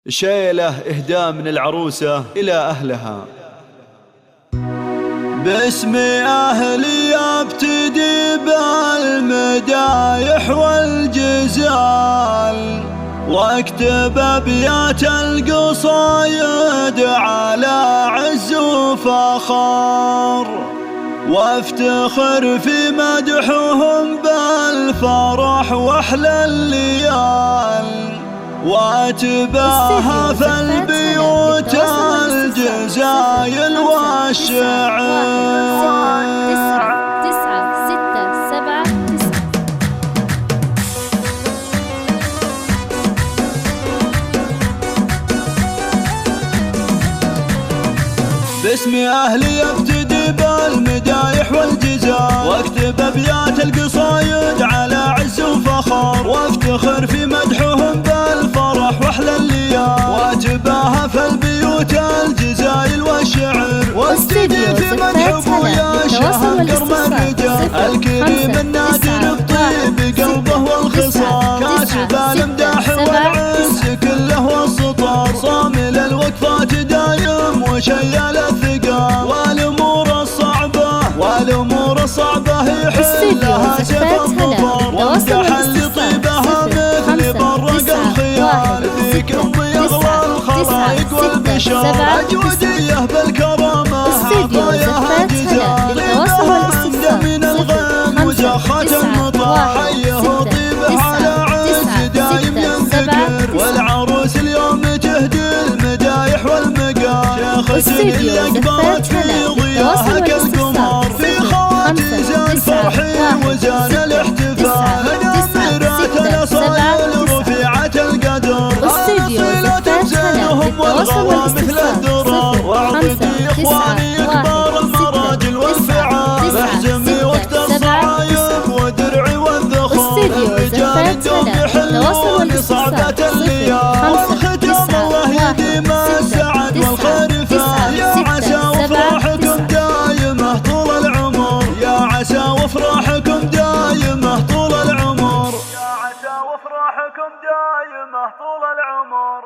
شيله إهداء من العروسة إلى أهلها. باسم أهلي ابتدي بالمدايح والجزال، واكتب أبيات القصايد على عز وفخر، وافتخر في مدحهم بالفرح واحلى الليال، واتباهى في البيوت الجزايل والشعر. باسم أهلي ابتدي بالمدايح والجزال، واكتب أبيات القصايد على عز وفخر، وافتخر في مدحهم بالفرح واحلى الليال، واتباهى في البيوت الجزايل والشعر، واستدي في مدح ابويا شهر كرم الرجال الكريم النادر بطيب قلبه والخصال، كاسب الامداح والعز كله والسطر، صامل الوقفات دايم وشيال الثقال، والامور الصعبه يحلها سيف الظفر، وامدح اللي طيبها مثل برق الخيال، ذيك امي اغلى الخلائق والبشر، اجوديه بالكرامه عطاياها جزال، طيبها من الغيم وزخة المطر، حيه طيبه على عز دايم ينذكر، والعروس اليوم تهدي المدايح والمقام، شيختي اللي اقبلت في ضياها كالقمر، في خواتي زان فرحي وزان الاحتفال، مدمرات الاصايل رفيعة القدر، اصيلة زينهم والغلا مثل الدرر، واعطي اخواني كبار المراجل والفعال، احزمي وقت الصعايب ودرعي والذخور، الرجال الدوم يحلون صعبة الليال، والختام الله يديم السعد والخير فال، يا عسى وافراحكم دايمه طول العمر، يا عسى وافراحكم دايمه طول العمر، يا عسى وافراحكم دايمه طول العمر.